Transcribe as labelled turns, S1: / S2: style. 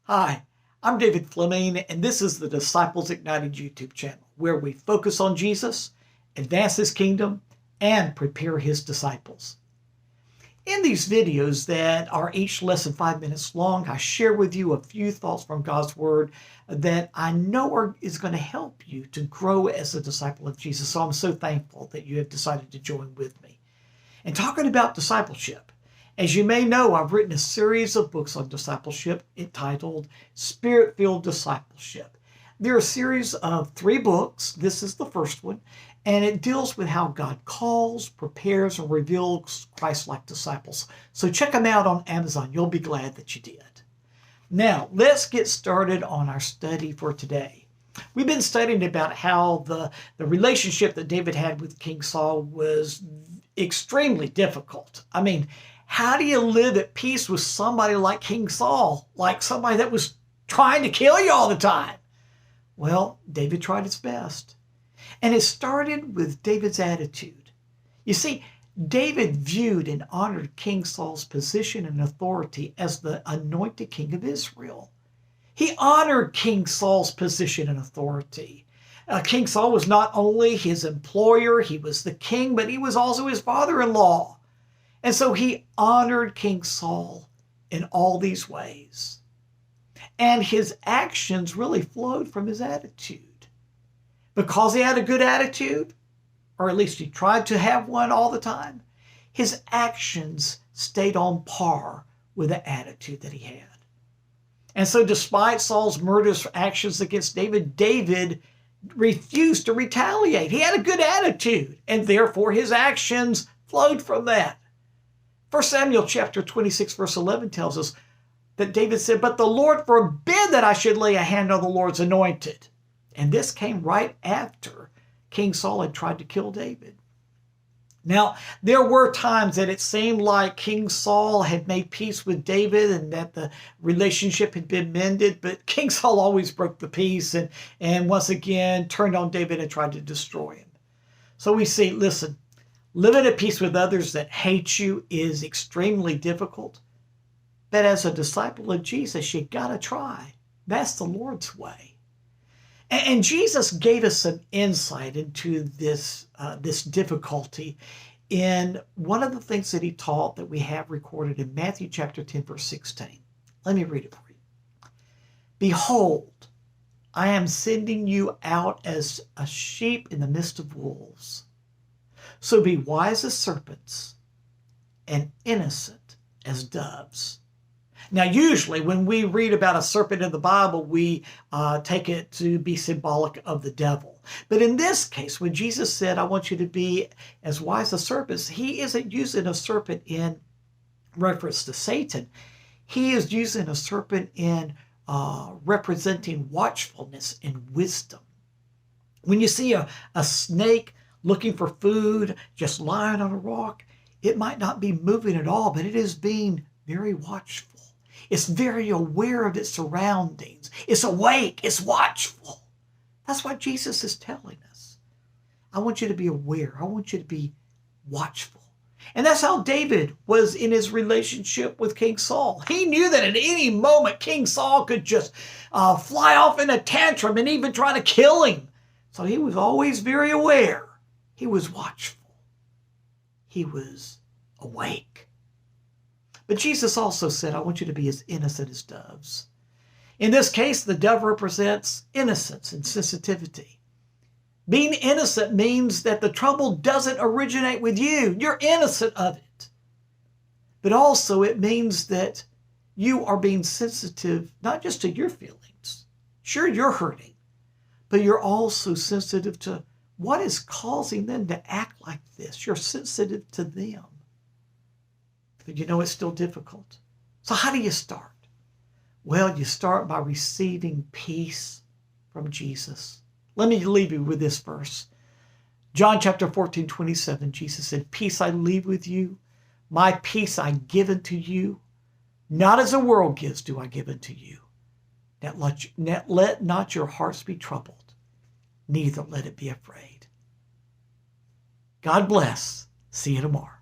S1: Hi, I'm David Fleming, and this is the Disciples Ignited YouTube channel, where we focus on Jesus, advance His kingdom, and prepare His disciples. In these videos that are each less than 5 minutes long, I share with you a few thoughts from God's Word that I know is going to help you to grow as a disciple of Jesus. So I'm so thankful that you have decided to join with me. And talking about discipleship, as you may know, I've written a series of books on discipleship entitled Spirit-Filled Discipleship. They're a series of 3 books. This is the first one, and it deals with how God calls, prepares, and reveals Christ-like disciples. So check them out on Amazon. You'll be glad that you did. Now, let's get started on our study for today. We've been studying about how the relationship that David had with King Saul was extremely difficult. I mean, how do you live at peace with somebody like King Saul, like somebody that was trying to kill you all the time? Well, David tried his best. And it started with David's attitude. You see, David viewed and honored King Saul's position and authority as the anointed king of Israel. He honored King Saul's position and authority. King Saul was not only his employer, he was the king, but he was also his father-in-law. And so he honored King Saul in all these ways. And his actions really flowed from his attitude. Because he had a good attitude, or at least he tried to have one all the time, his actions stayed on par with the attitude that he had. And so despite Saul's murderous actions against David, David refused to retaliate. He had a good attitude, and therefore his actions flowed from that. 1 Samuel chapter 26, verse 11 tells us that David said, "But the Lord forbid that I should lay a hand on the Lord's anointed." And this came right after King Saul had tried to kill David. Now, there were times that it seemed like King Saul had made peace with David and that the relationship had been mended, but King Saul always broke the peace and once again turned on David and tried to destroy him. So we see, listen, living at peace with others that hate you is extremely difficult. But as a disciple of Jesus, you got to try. That's the Lord's way. And Jesus gave us some insight into this difficulty in one of the things that he taught that we have recorded in Matthew chapter 10, verse 16. Let me read it for you. "Behold, I am sending you out as a sheep in the midst of wolves. So be wise as serpents and innocent as doves." Now, usually when we read about a serpent in the Bible, we take it to be symbolic of the devil. But in this case, when Jesus said, "I want you to be as wise as serpents," he isn't using a serpent in reference to Satan. He is using a serpent in representing watchfulness and wisdom. When you see a snake looking for food, just lying on a rock, it might not be moving at all, but it is being very watchful. It's very aware of its surroundings. It's awake. It's watchful. That's what Jesus is telling us. I want you to be aware. I want you to be watchful. And that's how David was in his relationship with King Saul. He knew that at any moment King Saul could just fly off in a tantrum and even try to kill him. So he was always very aware. He was watchful. He was awake. But Jesus also said, "I want you to be as innocent as doves." In this case, the dove represents innocence and sensitivity. Being innocent means that the trouble doesn't originate with you. You're innocent of it. But also it means that you are being sensitive, not just to your feelings. Sure, you're hurting, but you're also sensitive to what is causing them to act like this. You're sensitive to them. But you know it's still difficult. So how do you start? Well, you start by receiving peace from Jesus. Let me leave you with this verse. John chapter 14, 27, Jesus said, "Peace I leave with you. My peace I give unto you. Not as the world gives do I give unto you. Let not your hearts be troubled, neither let it be afraid." God bless. See you tomorrow.